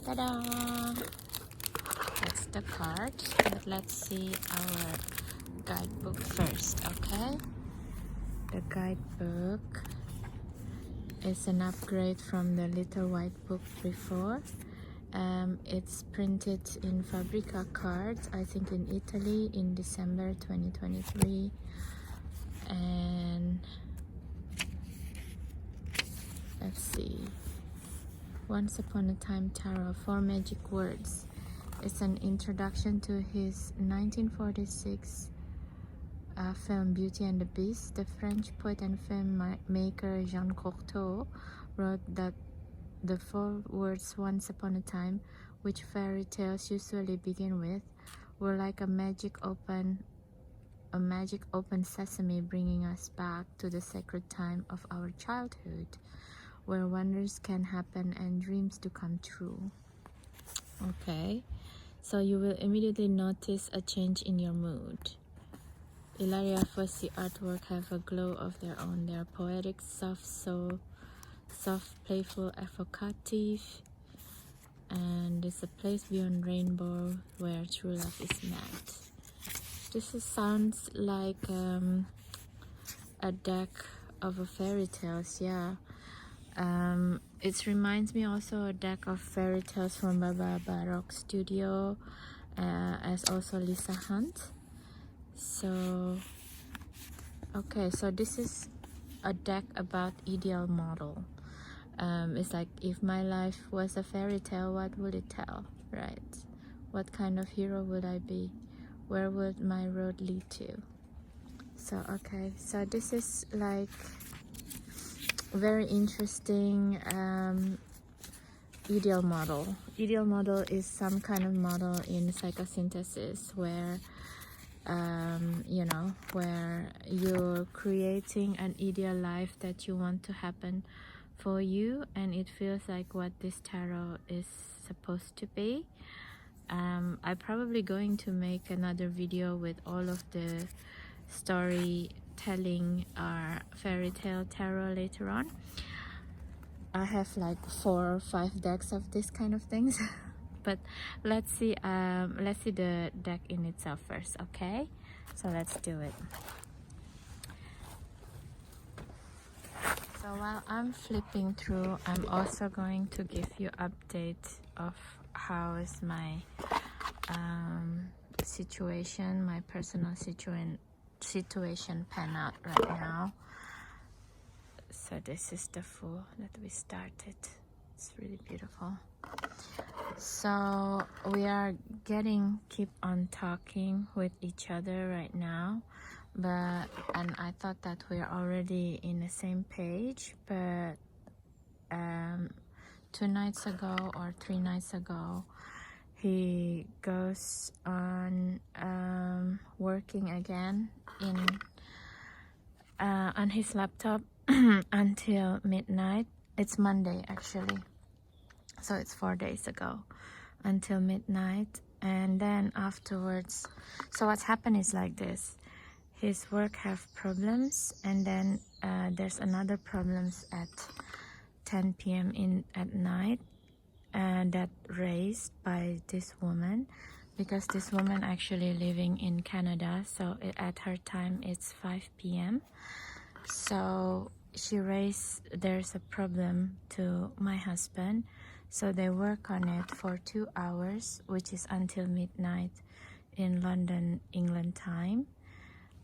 Ta-da! That's the card, but let's see our guidebook first, okay? The guidebook is an upgrade from the little white book before. It's printed in Fabrica cards, I think in Italy in December 2023. And let's see. Once Upon a Time Tarot, 4 Magic Words. It's an introduction to his 1946 film Beauty and the Beast. The French poet and filmmaker Jean Cocteau wrote that the 4 words "once upon a time," which fairy tales usually begin with, were like a magic open sesame, bringing us back to the sacred time of our childhood, where wonders can happen and dreams to come true. Okay, so you will immediately notice a change in your mood. Ilaria Fossey artwork have a glow of their own. They are poetic, soft, playful, evocative, and it's a place beyond rainbow where true love is met. Sounds like a deck of a fairy tales, yeah. It reminds me also a deck of fairy tales from Baba Baroque Studio, as also Lisa Hunt. So okay, so this is a deck about ideal model. It's like, if my life was a fairy tale, what would it tell, right? What kind of hero would I be? Where would my road lead to? So okay, so this is like very interesting. Ideal model. Ideal model is some kind of model in psychosynthesis where you know, where you're creating an ideal life that you want to happen for you, and it feels like what this tarot is supposed to be. I'm probably going to make another video with all of the storytelling or fairy tale tarot later on. I have like 4 or 5 decks of this kind of things. But let's see the deck in itself first, okay? So let's do it. So while I'm flipping through, I'm also going to give you update of how is my situation, my personal situation pan out right now. So this is the Fool that we started. It's really beautiful. So we are keep on talking with each other right now, and I thought that we're already in the same page, but 2 nights ago or 3 nights ago, he goes on working again on his laptop until midnight. It's Monday actually, so it's 4 days ago, until midnight. And then afterwards, so what's happened is like this: his work have problems, and then there's another problems at 10 p.m. at night, and that raised by this woman, because this woman actually living in Canada, so at her time it's 5 p.m. So she raised, there's a problem to my husband, so they work on it for 2 hours, which is until midnight in London, England time,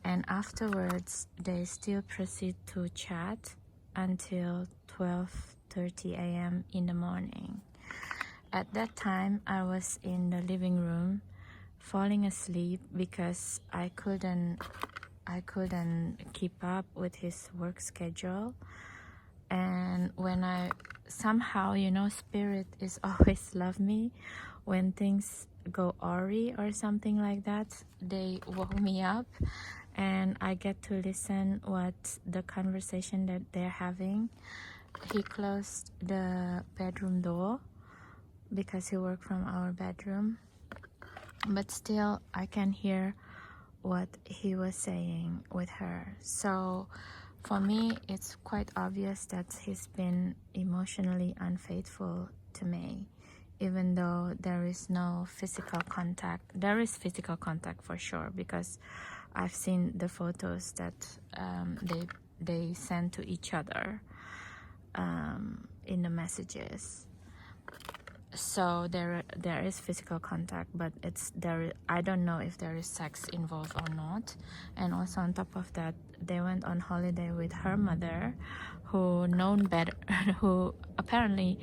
and afterwards they still proceed to chat until 12:30 a.m. in the morning. At that time I was in the living room falling asleep because I couldn't keep up with his work schedule. And when I somehow, you know, spirit is always love me when things go awry or something like that. They woke me up and I get to listen what the conversation that they're having. He closed the bedroom door because he worked from our bedroom, but still I can hear what he was saying with her. So for me, it's quite obvious that he's been emotionally unfaithful to me even though there is no physical contact. There is physical contact for sure, because I've seen the photos that they send to each other in the messages. So there is physical contact, but I don't know if there is sex involved or not. And also on top of that, they went on holiday with her mother, who known better, who apparently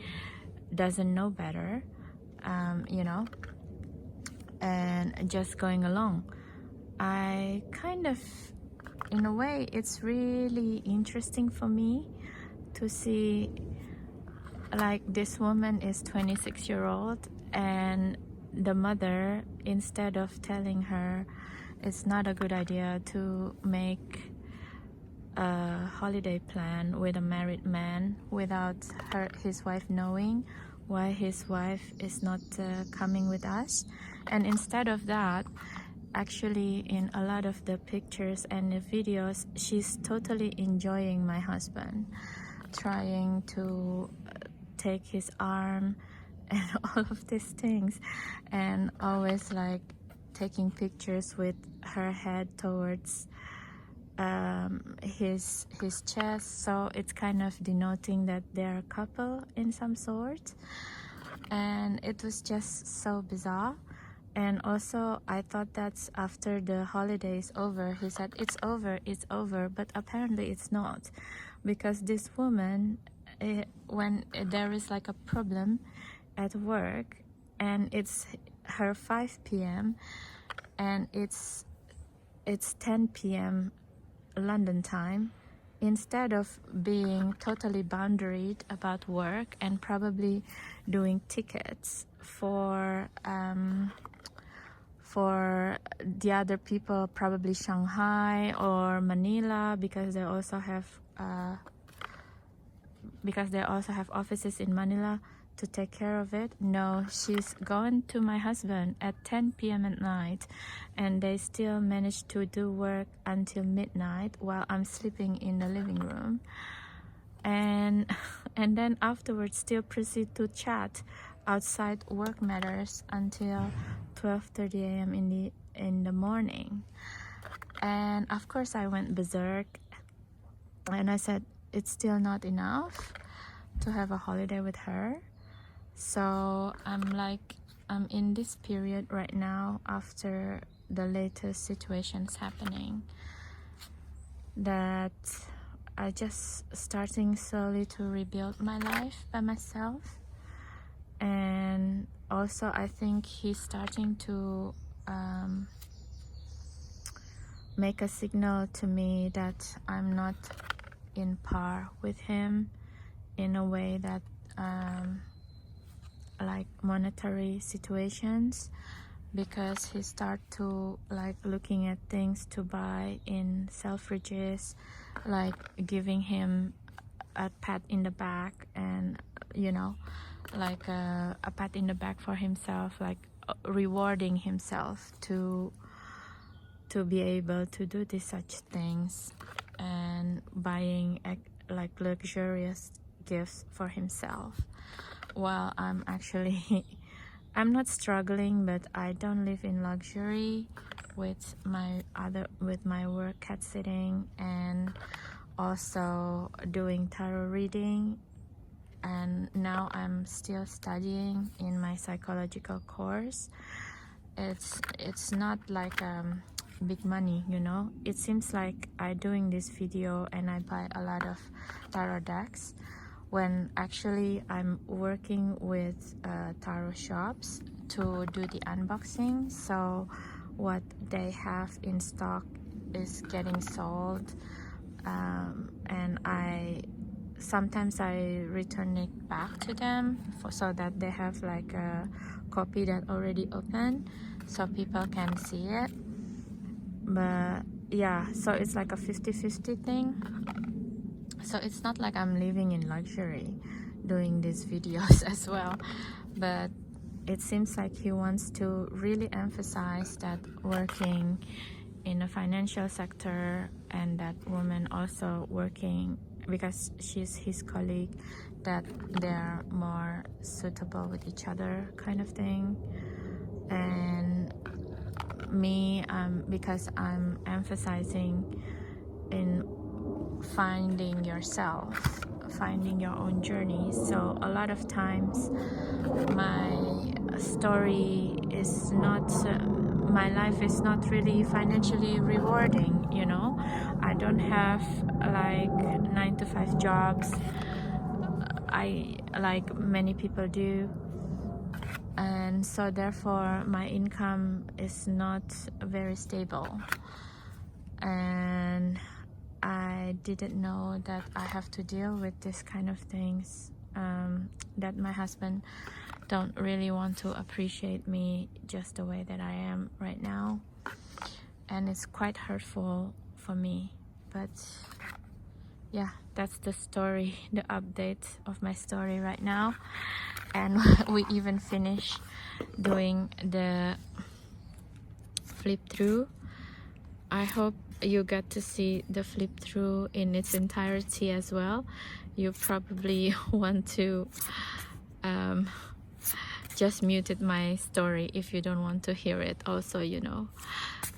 doesn't know better, you know, and just going along. I kind of, in a way, it's really interesting for me to see, like, this woman is 26-year-old, and the mother, instead of telling her it's not a good idea to make a holiday plan with a married man without his wife knowing why his wife is not coming with us. And instead of that, actually in a lot of the pictures and the videos, she's totally enjoying my husband, trying to take his arm and all of these things, and always like taking pictures with her head towards his chest. So it's kind of denoting that they're a couple in some sort, and it was just so bizarre. And also I thought that's after the holiday is over. He said it's over, but apparently it's not, because this woman, when there is like a problem at work and it's her 5 p.m. and it's 10 p.m. London time, instead of being totally boundaried about work and probably doing tickets for the other people, probably Shanghai or Manila, because they also have offices in Manila to take care of it. No, she's going to my husband at 10 p.m. at night, and they still manage to do work until midnight while I'm sleeping in the living room, and then afterwards still proceed to chat outside work matters until 12:30 a.m. in the morning. And of course I went berserk, and I said it's still not enough to have a holiday with her. So I'm in this period right now, after the latest situations happening, that I just starting slowly to rebuild my life by myself. And also I think he's starting to make a signal to me that I'm not in par with him in a way that like monetary situations, because he start to like looking at things to buy in Selfridges, like giving him a pat in the back, and you know, like a pat in the back for himself, like rewarding himself to be able to do these such things, and buying like luxurious gifts for himself, while I'm actually I'm not struggling, but I don't live in luxury with my work cat sitting, and also doing tarot reading. And now I'm still studying in my psychological course. It's not like big money, you know. It seems like I'm doing this video and I buy a lot of tarot decks, when actually I'm working with tarot shops to do the unboxing. So what they have in stock is getting sold, and sometimes I return it back to them so that they have like a copy that already open, so people can see it. But yeah, so it's like a 50-50 thing. So it's not like I'm living in luxury doing these videos as well, but it seems like he wants to really emphasize that working in the financial sector, and that woman also working because she's his colleague, that they're more suitable with each other kind of thing. And me, because I'm emphasizing in finding yourself, finding your own journey, so a lot of times my story is not my life is not really financially rewarding, you know. I don't have like 9 to 5 jobs I like many people do, and so therefore my income is not very stable. And I didn't know that I have to deal with this kind of things, that my husband don't really want to appreciate me just the way that I am right now, and it's quite hurtful for me. But yeah, that's the story, the update of my story right now. And we even finished doing the flip through. I hope you got to see the flip through in its entirety as well. You probably want to just muted my story if you don't want to hear it also, you know.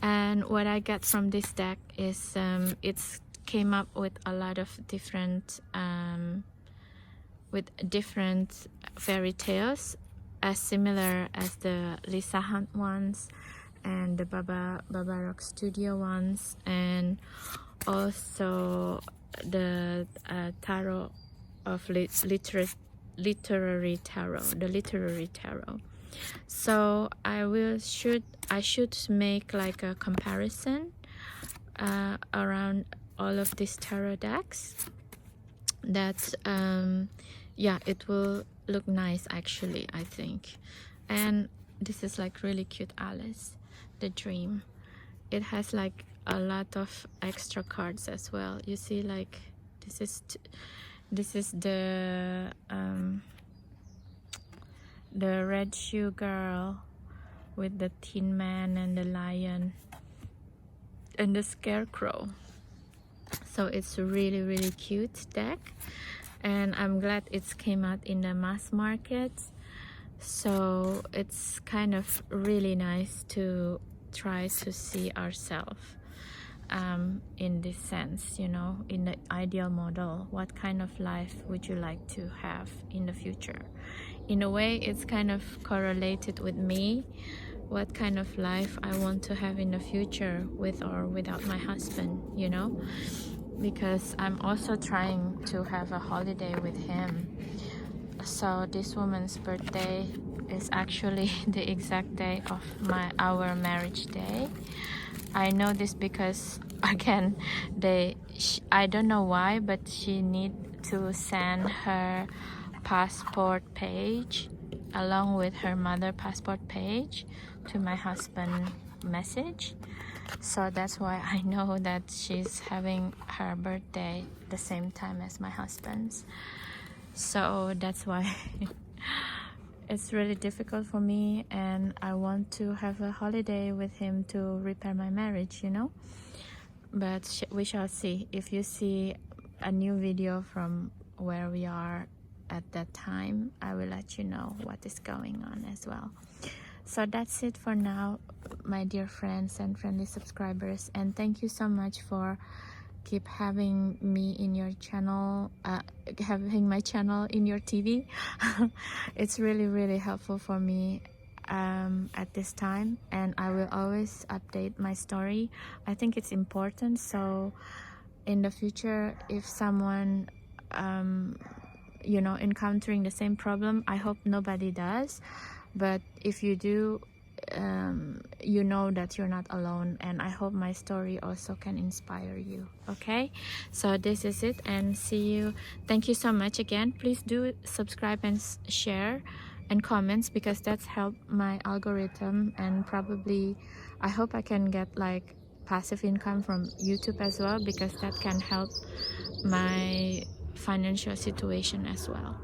And what I got from this deck is it's came up with a lot of different fairy tales, as similar as the Lisa Hunt ones and the Baba Rock Studio ones, and also the tarot of literary tarot, the literary tarot. So I should make like a comparison around all of these tarot decks. That yeah, it will look nice actually, I think. And this is like really cute Alice, the dream. It has like a lot of extra cards as well. You see, like this is the red shoe girl with the Tin Man and the lion and the scarecrow. So it's a really, really cute deck, and I'm glad it's came out in the mass market. So it's kind of really nice to try to see ourselves in this sense, you know, in the ideal model. What kind of life would you like to have in the future? In a way, it's kind of correlated with me, what kind of life I want to have in the future, with or without my husband, you know, because I'm also trying to have a holiday with him. So this woman's birthday is actually the exact day of our marriage day. I know this because again, I don't know why, but she need to send her passport page along with her mother passport page to my husband message. So that's why I know that she's having her birthday the same time as my husband's. So that's why it's really difficult for me, and I want to have a holiday with him to repair my marriage, you know. But we shall see. If you see a new video from where we are at that time, I will let you know what is going on as well. So that's it for now, my dear friends and friendly subscribers, and thank you so much for keep having me in your channel, having my channel in your TV. It's really, really helpful for me at this time, and I will always update my story. I think it's important, so in the future, if someone you know, encountering the same problem, I hope nobody does, but if you do, you know that you're not alone, and I hope my story also can inspire you. Okay, so this is it, and see you. Thank you so much again. Please do subscribe and share and comments, because that's helped my algorithm, and probably I hope I can get like passive income from YouTube as well, because that can help my financial situation as well.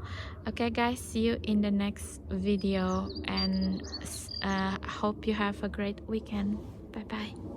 Okay guys, see you in the next video, and hope you have a great weekend. Bye bye.